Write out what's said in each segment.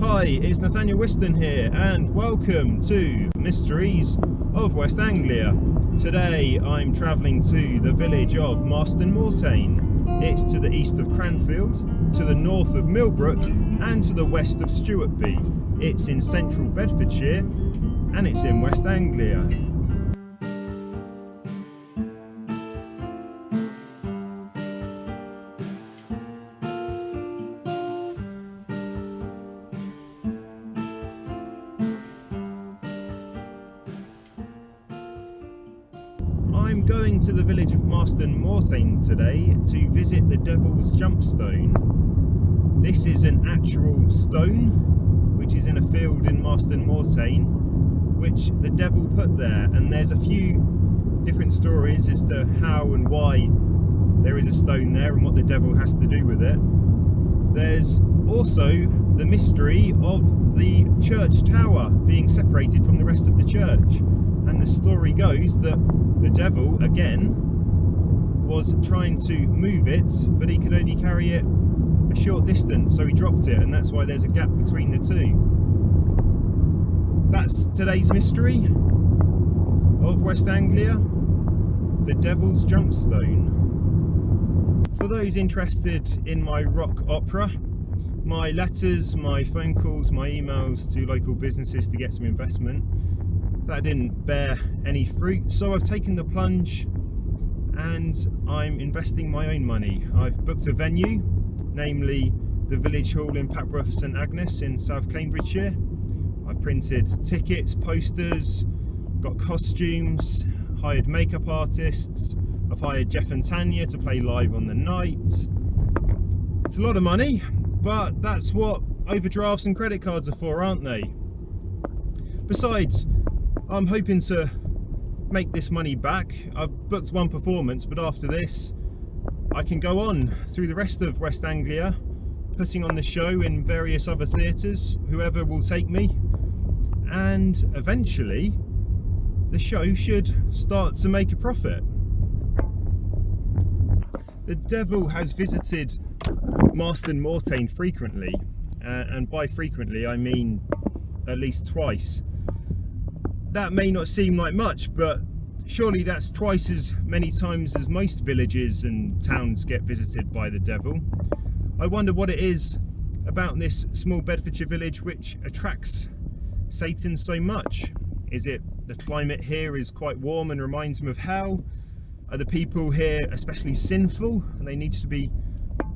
Hi, it's Nathaniel Whiston here, and welcome to Mysteries of West Anglia. Today I'm travelling to the village of Marston Moretaine. It's to the east of Cranfield, to the north of Millbrook, and to the west of Stewartby. It's in central Bedfordshire, and it's in West Anglia. I'm going to the village of Marston Moretaine today to visit the Devil's Jumpstone. This is an actual stone which is in a field in Marston Moretaine, which the devil put there, and there's a few different stories as to how and why there is a stone there and what the devil has to do with it. There's also the mystery of the church tower being separated from the rest of the church, and the story goes that the devil, again, was trying to move it, but he could only carry it a short distance, so he dropped it, and that's why there's a gap between the two. That's today's mystery of West Anglia, the Devil's Jumpstone. For those interested in my rock opera, my letters, my phone calls, my emails to local businesses to get some investment, that didn't bear any fruit, so I've taken the plunge and I'm investing my own money. I've booked a venue, namely the Village Hall in Papworth St Agnes in South Cambridgeshire. I've printed tickets, posters, got costumes, hired makeup artists, I've hired Jeff and Tanya to play live on the night. It's a lot of money, but that's what overdrafts and credit cards are for, aren't they? Besides, I'm hoping to make this money back. I've booked one performance, but after this I can go on through the rest of West Anglia, putting on the show in various other theatres, whoever will take me, and eventually the show should start to make a profit. The devil has visited Marston Moretaine frequently, and by frequently I mean at least twice. That may not seem like much, but surely that's twice as many times as most villages and towns get visited by the devil. I wonder what it is about this small Bedfordshire village which attracts Satan so much. Is it the climate here is quite warm and reminds him of hell? Are the people here especially sinful and they need to be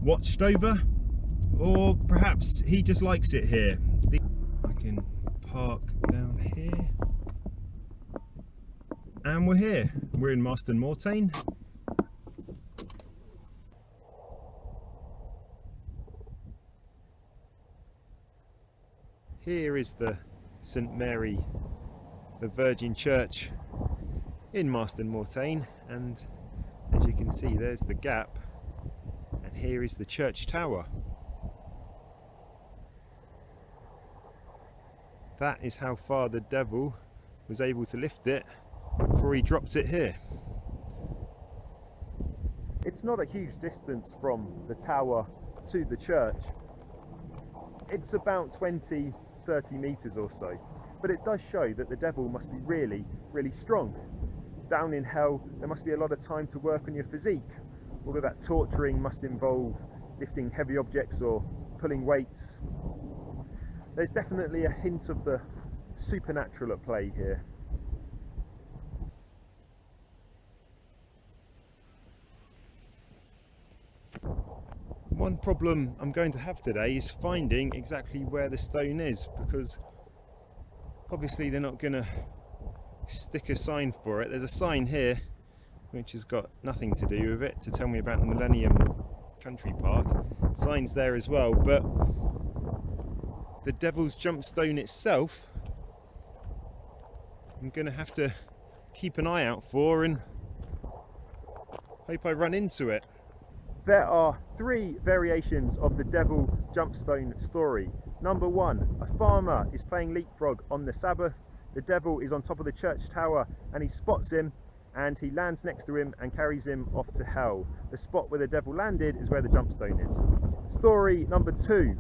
watched over? Or perhaps he just likes it here. I can park down here. And we're here. We're in Marston Moretaine. Here is the St Mary the Virgin Church in Marston Moretaine, and as you can see there's the gap, and here is the church tower. That is how far the devil was able to lift it before he dropped it here. It's not a huge distance from the tower to the church. It's about 20-30 metres or so, but it does show that the devil must be really, really strong. Down in hell there must be a lot of time to work on your physique. All of that torturing must involve lifting heavy objects or pulling weights. There's definitely a hint of the supernatural at play here. One problem I'm going to have today is finding exactly where the stone is, because obviously they're not going to stick a sign for it. There's a sign here which has got nothing to do with it to tell me about the Millennium Country Park. Signs there as well, but the Devil's Jumpstone itself I'm going to have to keep an eye out for and hope I run into it. There are three variations of the Devil Jumpstone story. Number one, a farmer is playing leapfrog on the Sabbath. The devil is on top of the church tower and he spots him, and he lands next to him and carries him off to hell. The spot where the devil landed is where the Jumpstone is. Story number two,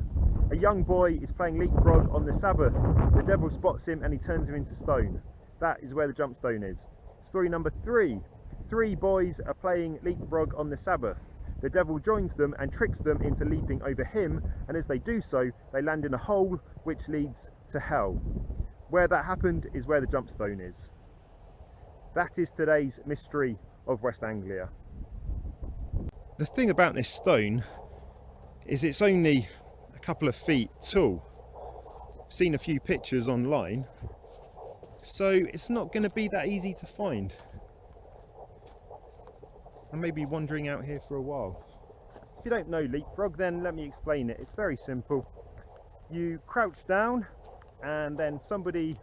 A young boy is playing leapfrog on the Sabbath. The devil spots him and he turns him into stone. That is where the Jumpstone is. Story number 3. 3 boys are playing leapfrog on the Sabbath. The devil joins them and tricks them into leaping over him, and as they do so, they land in a hole which leads to hell. Where that happened is where the Jumpstone is. That is today's mystery of West Anglia. The thing about this stone is it's only a couple of feet tall. I've seen a few pictures online, so it's not going to be that easy to find. I may be wandering out here for a while. If you don't know leapfrog, then let me explain it. It's very simple. You crouch down and then somebody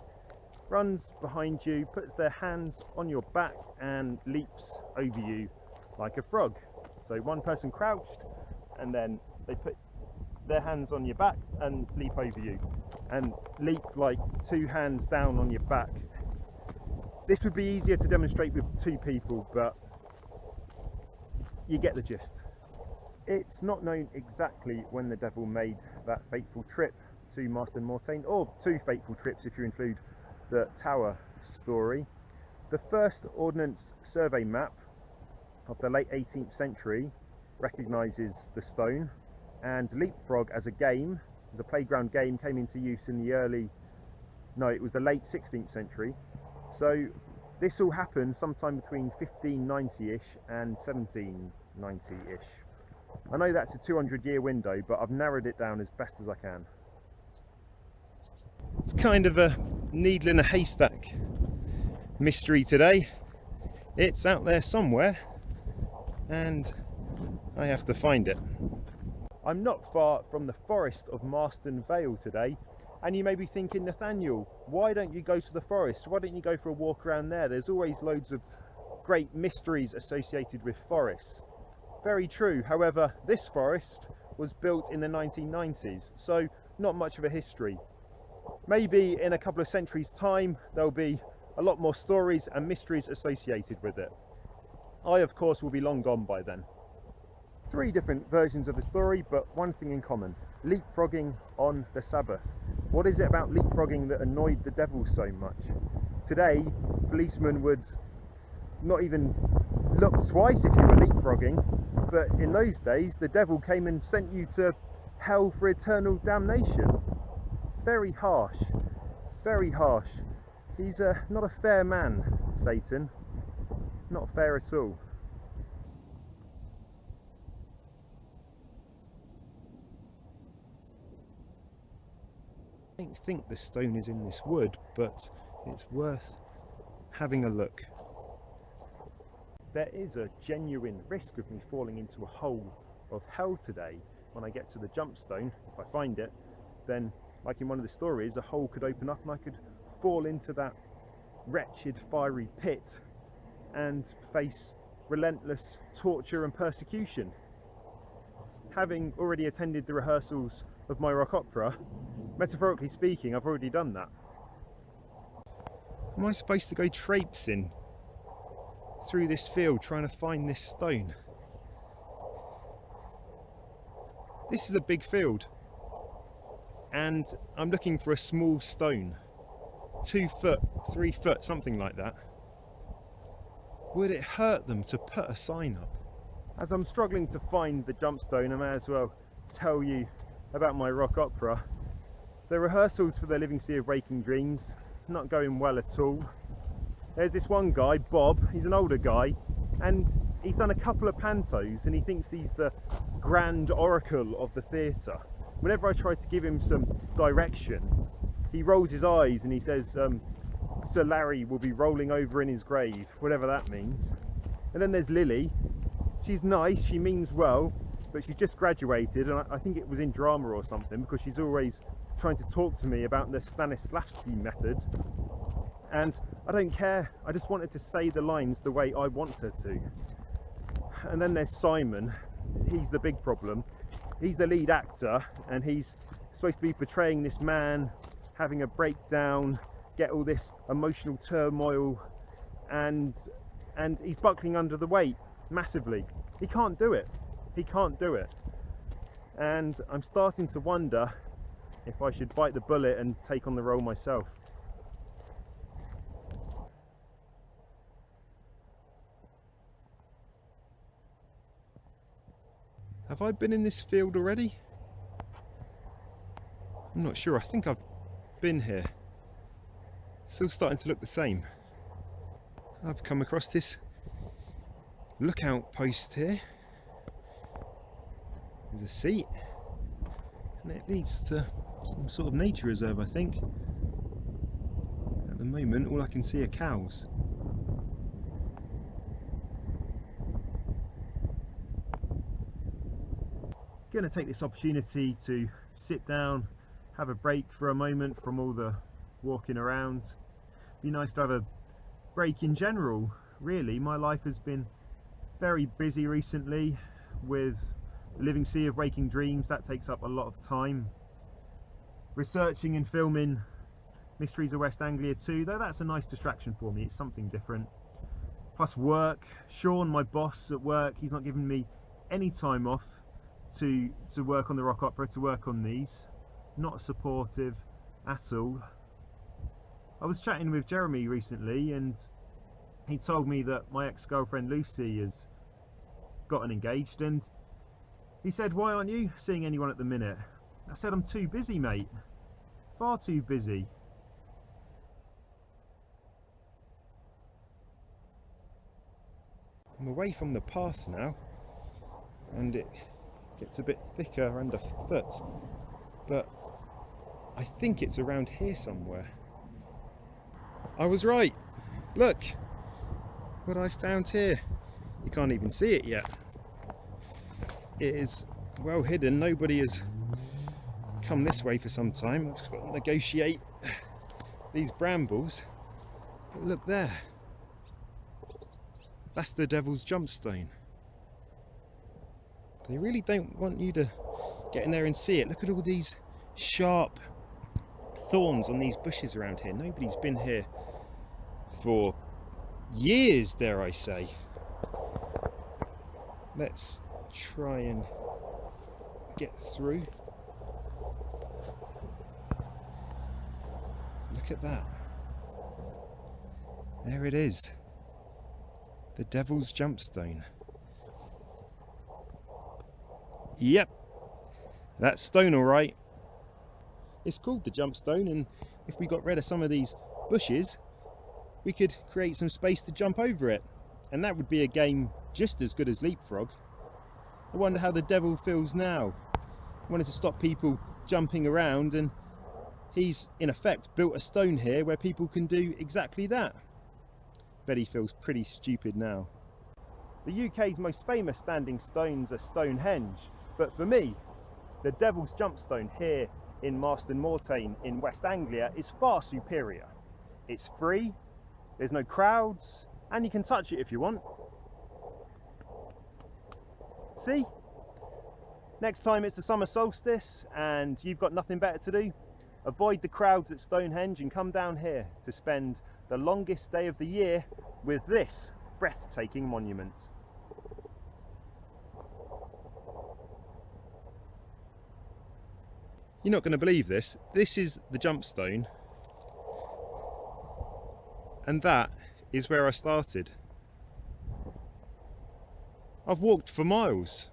runs behind you, puts their hands on your back and leaps over you like a frog. So one person crouched and then they put their hands on your back and leap over you, and leap like 2 hands down on your back. This would be easier to demonstrate with 2 people, but you get the gist. It's not known exactly when the devil made that fateful trip to Marston Moretaine, or 2 fateful trips if you include the tower story. The first Ordnance Survey map of the late 18th century recognises the stone, and leapfrog as a game, as a playground game, came into use in it was the late 16th century. So this all happened sometime between 1590-ish and 1790-ish. I know that's a 200-year window, but I've narrowed it down as best as I can. It's kind of a needle in a haystack mystery today. It's out there somewhere and I have to find it. I'm not far from the forest of Marston Vale today, and you may be thinking, Nathaniel, why don't you go to the forest? Why don't you go for a walk around there? There's always loads of great mysteries associated with forests. Very true. However, this forest was built in the 1990s, so not much of a history. Maybe in a couple of centuries' time there'll be a lot more stories and mysteries associated with it. I, of course, will be long gone by then. 3 different versions of the story, but one thing in common: leapfrogging on the Sabbath. What is it about leapfrogging that annoyed the devil so much? Today, policemen would not even look twice if you were leapfrogging, but in those days the devil came and sent you to hell for eternal damnation. Very harsh, very harsh. He's not a fair man, Satan. Not fair at all. I don't think the stone is in this wood, but it's worth having a look. There is a genuine risk of me falling into a hole of hell today when I get to the Jumpstone. If I find it, then, like in one of the stories, a hole could open up and I could fall into that wretched fiery pit and face relentless torture and persecution. Having already attended the rehearsals of my rock opera, metaphorically speaking, I've already done that. Am I supposed to go traipsing through this field trying to find this stone? This is a big field and I'm looking for a small stone, 2 foot, 3 foot, something like that. Would it hurt them to put a sign up? As I'm struggling to find the Jumpstone, I may as well tell you about my rock opera. The rehearsals for the Living Sea of Waking Dreams, not going well at all. There's this one guy, Bob, he's an older guy, and he's done a couple of pantos and he thinks he's the grand oracle of the theatre. Whenever I try to give him some direction, he rolls his eyes and he says, Sir Larry will be rolling over in his grave, whatever that means. And then there's Lily. She's nice, she means well, but she's just graduated, and I think it was in drama or something, because she's always trying to talk to me about the Stanislavski method. And I don't care, I just wanted to say the lines the way I want her to. And then there's Simon, he's the big problem. He's the lead actor, and he's supposed to be portraying this man having a breakdown, get all this emotional turmoil, and he's buckling under the weight massively. He can't do it. He can't do it. And I'm starting to wonder if I should bite the bullet and take on the role myself. Have I been in this field already? I'm not sure. I think I've been here. Still starting to look the same. I've come across this lookout post here. There's a seat, and it leads to some sort of nature reserve, I think. At the moment, all I can see are cows. Going to take this opportunity to sit down, have a break for a moment from all the walking around. Be nice to have a break in general, really. My life has been very busy recently with the living sea of waking dreams. That takes up a lot of time. Researching and filming Mysteries of West Anglia too, though that's a nice distraction for me. It's something different. Plus work. Sean, my boss at work, he's not giving me any time off to work on the rock opera, to work on these. Not supportive at all. I was chatting with Jeremy recently, and he told me that my ex-girlfriend Lucy has gotten engaged, and he said, "Why aren't you seeing anyone at the minute?" I said, "I'm too busy, mate. Far too busy." I'm away from the path now, and it gets a bit thicker underfoot, but I think it's around here somewhere. I was right. Look what I found here. You can't even see it yet. It is well hidden. Nobody has come this way for some time. I've just got to negotiate these brambles. But look there. That's the Devil's Jumpstone. They really don't want you to get in there and see it. Look at all these sharp thorns on these bushes around here. Nobody's been here for years, dare I say. Let's try and get through. Look at that. There it is. The Devil's Jumpstone. Yep, that's stone all right. It's called the Jumpstone, and if we got rid of some of these bushes, we could create some space to jump over it, and that would be a game just as good as Leapfrog. I wonder how the devil feels now. I wanted to stop people jumping around, and he's in effect built a stone here where people can do exactly that. Bet he feels pretty stupid now. The UK's most famous standing stones are Stonehenge, but for me, the Devil's Jumpstone here in Marston Moretaine in West Anglia is far superior. It's free, there's no crowds, and you can touch it if you want. See? Next time it's the summer solstice and you've got nothing better to do, avoid the crowds at Stonehenge and come down here to spend the longest day of the year with this breathtaking monument. You're not going to believe this. This is the Jumpstone, and that is where I started. I've walked for miles.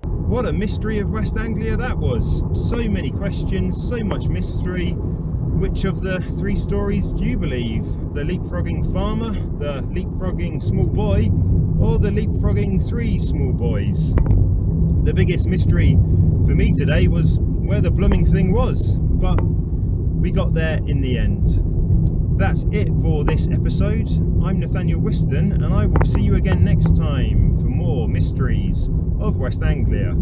What a mystery of West Anglia that was. So many questions, so much mystery. Which of the three stories do you believe? The leapfrogging farmer, the leapfrogging small boy, or the leapfrogging three small boys? The biggest mystery for me today was where the blooming thing was, but we got there in the end. That's it for this episode. I'm Nathaniel Whiston, and I will see you again next time for more mysteries of West Anglia.